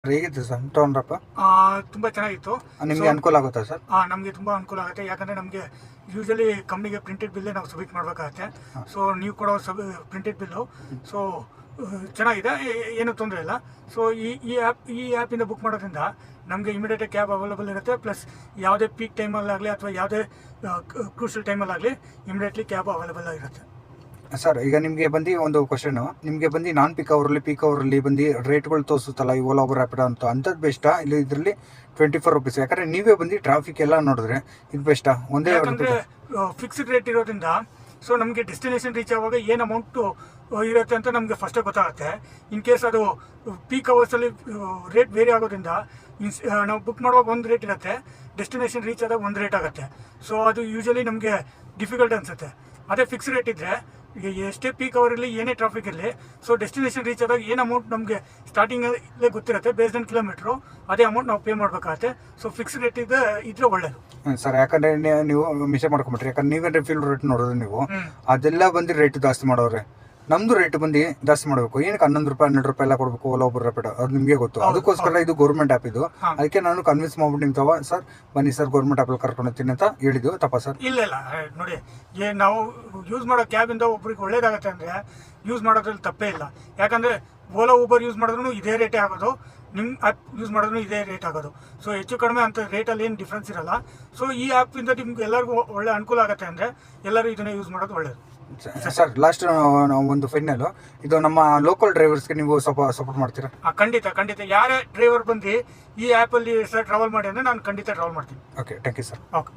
ಹೇಗಿತ್ತು ಸರ್ ತೊಗೊಂಡ್ರಪ್ಪ? ತುಂಬ ಚೆನ್ನಾಗಿತ್ತು. ನಿಮಗೆ ಅನುಕೂಲ ಆಗುತ್ತಾ ಸರ್? ನಮಗೆ ತುಂಬ ಅನುಕೂಲ ಆಗುತ್ತೆ. ಯಾಕಂದರೆ ನಮಗೆ ಯೂಶಲಿ ಕಂಪ್ನಿಗೆ ಪ್ರಿಂಟೆಡ್ ಬಿಲ್ಲೇ ನಾವು ಸಬ್ಮಿಟ್ ಮಾಡಬೇಕಾಗತ್ತೆ. ಸೊ ನೀವು ಕೊಡೋ ಪ್ರಿಂಟೆಡ್ ಬಿಲ್ಲು ಸೊ ಚೆನ್ನಾಗಿದೆ, ಏನೂ ತೊಂದರೆ ಇಲ್ಲ. ಸೊ ಈ ಆ್ಯಪಿಂದ ಬುಕ್ ಮಾಡೋದ್ರಿಂದ ನಮಗೆ ಇಮಿಡಿಯೇಟಾಗಿ ಕ್ಯಾಬ್ ಅವೈಲೇಬಲ್ ಇರುತ್ತೆ. ಪ್ಲಸ್ ಯಾವುದೇ ಪೀಕ್ ಟೈಮಲ್ಲಾಗಲಿ ಅಥವಾ ಯಾವುದೇ ಕ್ರೂಷಲ್ ಟೈಮಲ್ಲಾಗಲಿ ಇಮಿಡಿಯೇಟ್ಲಿ ಕ್ಯಾಬ್ ಅವೈಲೇಬಲ್ ಆಗಿರುತ್ತೆ. ಸರ್ ಈಗ ನಿಮಗೆ ಬಂದು ಒಂದು ಕ್ವಶನು, ನಿಮಗೆ ಬಂದು ನಾನ್ ಪೀಕ್ ಅವರಲ್ಲಿ ಬಂದು ರೇಟ್ಗಳು ತೋರಿಸುತ್ತಲ್ಲ ಈ ಓಲಾ, ಊಬರ್, ರ್ಯಾಪಿಡೋ ಅಂತ, ಅಂಥದ್ದು ಬೆಸ್ಟಾ ಇಲ್ಲ ಇದರಲ್ಲಿ 24 ರುಪೀಸ್? ಯಾಕಂದರೆ ನೀವೇ ಬಂದು ಟ್ರಾಫಿಕ್ ಎಲ್ಲ ನೋಡಿದ್ರೆ ಇದು ಬೆಸ್ಟಾ? ಒಂದೇ ಯಾಕಂದರೆ ಫಿಕ್ಸ್ಡ್ ರೇಟ್ ಇರೋದ್ರಿಂದ ಸೊ ನಮಗೆ ಡೆಸ್ಟಿನೇಷನ್ ರೀಚ್ ಆಗುವಾಗ ಏನು ಅಮೌಂಟು ಇರುತ್ತೆ ಅಂತ ನಮಗೆ ಫಸ್ಟೇ ಗೊತ್ತಾಗುತ್ತೆ. ಇನ್ ಕೇಸ್ ಅದು ಪೀಕ್ ಅವರ್ಸಲ್ಲಿ ರೇಟ್ ಬೇರೆ ಆಗೋದ್ರಿಂದ ನಾವು ಬುಕ್ ಮಾಡುವಾಗ ಒಂದು ರೇಟ್ ಇರುತ್ತೆ, ಡೆಸ್ಟಿನೇಷನ್ ರೀಚ್ ಆದಾಗ ಒಂದು ರೇಟ್ ಆಗುತ್ತೆ. ಸೊ ಅದು ಯೂಶಲಿ ನಮಗೆ ಡಿಫಿಕಲ್ಟ್ ಅನಿಸುತ್ತೆ. ಅದೇ ಫಿಕ್ಸ್ ರೇಟ್ ಇದ್ದರೆ ಎಷ್ಟೇ ಪೀಕ್ ಅವರ್ ಇರಲಿ, ಏನೇ ಟ್ರಾಫಿಕ್ ಇರಲಿ, ಸೊ ಡೆಸ್ಟಿನೇಷನ್ ರೀಚ್ ಆದಾಗ ಏನು ಅಮೌಂಟ್ ನಮಗೆ ಸ್ಟಾರ್ಟಿಂಗಲ್ಲೇ ಗೊತ್ತಿರುತ್ತೆ, ಬೇಸ್ಡ್ ಆನ್ ಕಿಲೋಮೀಟ್ರು ಅದೇ ಅಮೌಂಟ್ ನಾವು ಪೇ ಮಾಡಬೇಕಾಗತ್ತೆ. ಸೊ ಫಿಕ್ಸ್ ರೇಟ್ ಇದ್ರೆ ಒಳ್ಳೇದು ಸರ್. ಯಾಕಂದರೆ ನೀವು ಮಿಸ್ ಮಾಡ್ಕೊಂಬಿಟ್ರಿ, ಯಾಕಂದ್ರೆ ನೀವೇ ಫೀಲ್ಡ್ ರೇಟ್ ನೋಡೋದು ನೀವು ಅದೆಲ್ಲ ಬಂದು ರೇಟ್ ಜಾಸ್ತಿ ಮಾಡೋರೆ. ನಮ್ದು ರೇಟ್ ಬಂದು ಜಾಸ್ತಿ ಮಾಡಬೇಕು. ಏನಕ್ಕೆ 11 ರೂಪಾಯಿ 12 ರೂಪಾಯಿ ಎಲ್ಲ ಕೊಡಬೇಕು ಓಲಾ, ಊಬರ್, ರ್ಯಾಪಿಡೋ? ಅದು ನಿಮಗೆ ಗೊತ್ತು. ಅದಕ್ಕೋಸ್ಕರ ಇದು ಗೌರ್ಮೆಂಟ್ ಆ್ಯಪ್ ಇದು. ಅದಕ್ಕೆ ನಾನು ಕನ್ವಿನ್ಸ್ ಮಾಡ್ಬಿಟ್ಟು ನಿಂತವ ಸರ್ ಬನ್ನಿ ಸರ್ ಗೌರ್ಮೆಂಟ್ ಆ್ಯಪಲ್ಲಿ ಕರ್ಕೊಂಡು ಹೋಗ್ತೀನಿ ಅಂತ ಹೇಳಿದ್ದು. ತಪ್ಪ ಸರ್? ಇಲ್ಲ ನೋಡಿ, ನಾವು ಯೂಸ್ ಮಾಡೋ ಕ್ಯಾಬಿಂದ ಒಬ್ರಿಗೆ ಒಳ್ಳೇದಾಗತ್ತೆ ಅಂದರೆ ಯೂಸ್ ಮಾಡೋದ್ರಲ್ಲಿ ತಪ್ಪೇ ಇಲ್ಲ. ಯಾಕಂದರೆ ಓಲಾ, ಊಬರ್ ಯೂಸ್ ಮಾಡಿದ್ರು ಇದೇ ರೇಟೇ ಆಗೋದು, ನಿಮ್ಮ ಆ್ಯಪ್ ಯೂಸ್ ಮಾಡಿದ್ರು ಇದೇ ರೇಟ್ ಆಗೋದು. ಸೊ ಹೆಚ್ಚು ಕಡಿಮೆ ಅಂತ ರೇಟಲ್ಲಿ ಏನು ಡಿಫ್ರೆನ್ಸ್ ಇರಲ್ಲ. ಸೊ ಈ ಆ್ಯಪಿಂದ ನಿಮ್ಗೆ ಎಲ್ಲರಿಗೂ ಒಳ್ಳೆ ಅನುಕೂಲ ಆಗುತ್ತೆ ಅಂದರೆ ಎಲ್ಲರೂ ಇದನ್ನೇ ಯೂಸ್ ಮಾಡೋದು ಒಳ್ಳೆಯದು. ಸರ್ ಲಾಸ್ಟ್ ಒಂದು ಫೈನಲ್, ಇದು ನಮ್ಮ ಲೋಕಲ್ ಡ್ರೈವರ್ಸ್ಗೆ ನೀವು ಸ್ವಲ್ಪ ಸಪೋರ್ಟ್ ಮಾಡ್ತೀರಾ? ಖಂಡಿತ ಯಾರೇ ಡ್ರೈವರ್ ಬಂದು ಈ ಆ್ಯಪಲ್ಲಿ ಸರ್ ಟ್ರಾವೆಲ್ ಮಾಡಿ ಅಂದರೆ ನಾನು ಖಂಡಿತ ಟ್ರಾವೆಲ್ ಮಾಡ್ತೀನಿ. Okay, thank you sir. Okay.